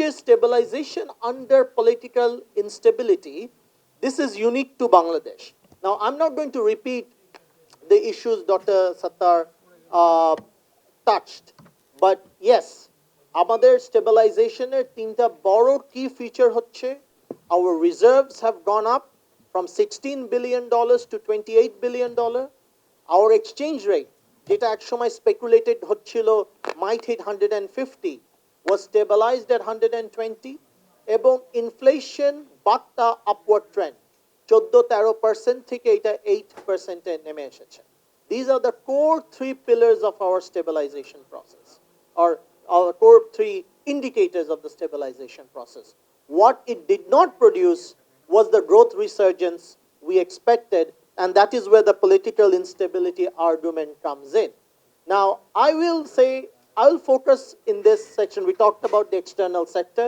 যে stabilization under political instability, this is unique to Bangladesh. Now, I'm not going to repeat the issues Dr. Sattar touched, but yes, আমাদের স্টেবিলাইজেশনের তিনটা বড় কি feature হচ্ছে, our reserves have gone up from $16 billion to $28 billion. Our exchange rate, যেটা একসময় speculated হচ্ছিল might hit 150, was stabilized at 120, এবং inflation Badda upward trend 14-13% থেকে এটা 8% এ নেমে এসেছে. These are the core three pillars of our stabilization process, or our core three indicators of the stabilization process. What it did not produce was the growth resurgence we expected, and that is where the political instability argument comes in. Now, I will focus in this section. We talked about the external sector.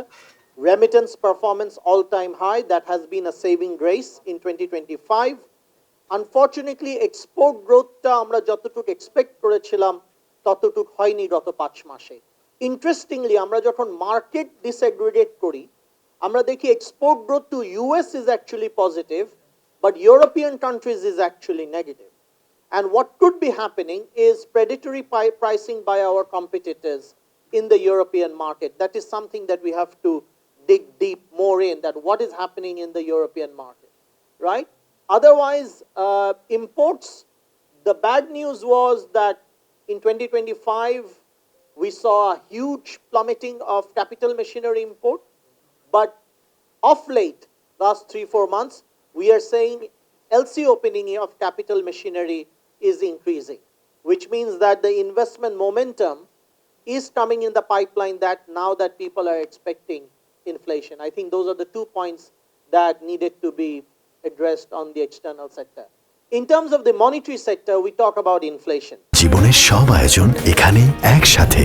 Remittance performance all-time high, that has been a saving grace in 2025. Unfortunately, export growth ta amra jototuk expect korechilam tototuk hoyni gato 5 mashe. Interestingly, আমরা যখন market disaggregate করি, আমরা দেখি export growth to US is actually positive, but European countries is actually negative. And what could be happening is predatory pricing by our competitors in the European market. That is something that we have to dig deep more in, that what is happening in the European market, right? Otherwise, imports, the bad news was that in 2025, we saw a huge plummeting of capital machinery import, but of late, last 3-4 months, we are saying LC opening of capital machinery is increasing, which means that the investment momentum is coming in the pipeline, that now that people are expecting inflation. I think those are the 2 points that needed to be addressed on the external sector. In terms of the monetary sector, we talk about inflation. জীবনের সব আয়োজন এখানে একসাথে।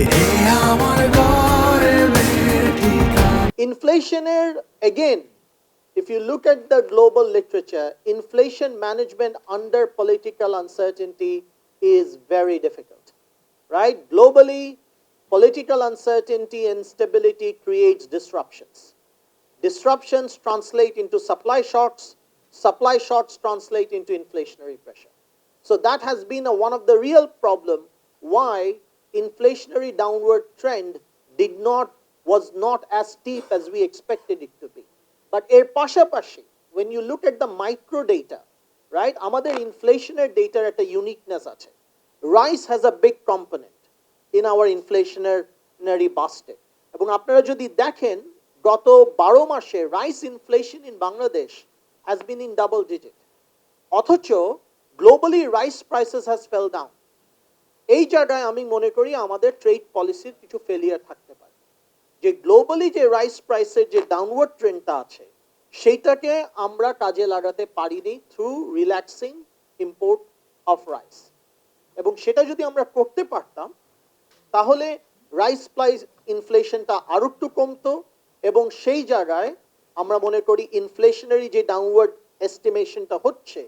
Inflation, again, if you look at the global literature, inflation management under political uncertainty is very difficult, right? Globally, political uncertainty and instability creates disruptions. Disruptions translate into supply shocks. Supply shocks translate into inflationary pressure. So that has been one of the real problem why inflationary downward trend was not as steep as we expected it to be. But এর পাশাপাশি, when you look at the micro data, right, আমাদের inflationary data একটা uniqueness আছে. Rice has a big component in our inflationary basket. এবং আপনারা যদি দেখেন, গত 12 মাসে rice inflation in Bangladesh has been in double digit. অথচ globally rice prices has fell down. এই জায়গায় আমি মনে করি আমাদের ট্রেড পলিসির কিছু ফেলিয়ার থাকতে পারে, যে গ্লোবালি যে রাইস প্রাইসের যে ডাউনওয়ার্ড ট্রেন্ডটা আছে সেইটাকে আমরা কাজে লাগাতে পারিনি through relaxing import of rice, এবং সেটা যদি আমরা করতে পারতাম তাহলে রাইস প্রাইস ইনফ্লেশনটা আরো একটু কমতো, এবং সেই জায়গায় আমরা মনে করি ইনফ্লেশনারি যে ডাউনওয়ার্ড এস্টিমেশনটা হচ্ছে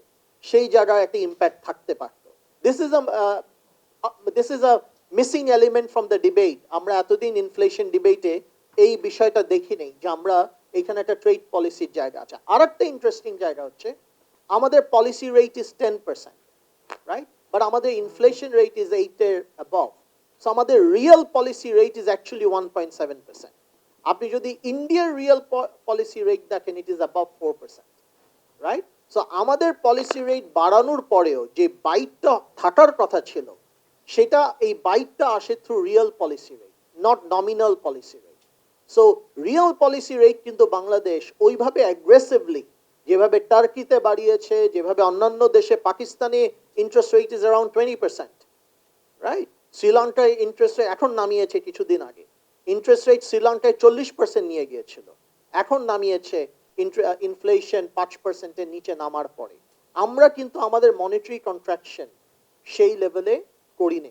সেই জায়গায় একটা ইম্প্যাক্ট থাকতে পারতো. This is a missing element from the debate. আমরা এতদিন ইনফ্লেশন ডিবেটে এই বিষয়টা দেখি নেই যে আমরা এখানে একটা ট্রেড পলিসির জায়গা আছে. আরেকটা ইন্টারেস্টিং জায়গা হচ্ছে আমাদের policy rate is 10%, right, but আমাদের ইনফ্লেশন রেট ইজ 8 এর অ্যাবভ. সো আমাদের real policy rate is actually 1.7%. আপনি যদি ইন্ডিয়ার রিয়েল পলিসি রেট দেখেন, it is above 4%, right. So আমাদের পলিসি রেট বাড়ানোর পরেও যে বাইটটা থাকার কথা ছিল সেটা এই বাইটটা আসে through real policy rate, not nominal policy rate. So real policy rate কিন্তু বাংলাদেশ ওইভাবে অ্যাগ্রেসিভলি যেভাবে টার্কিতে বাড়িয়েছে, যেভাবে অন্যান্য দেশে, পাকিস্তানে interest rate is around 20%, right. শ্রীলঙ্কায় ইন্টারেস্ট রেট এখন নামিয়েছে কিছুদিন আগে, ইন্টারেস্ট রেট শ্রীলঙ্কায় 40% নিয়ে গিয়েছিল, এখন নামিয়েছে ইনফ্লেশন 5%-এর নিচে নামার পরে. আমরা কিন্তু আমাদের মনিটারি কন্ট্রাকশন সেই লেভেলে করিনি.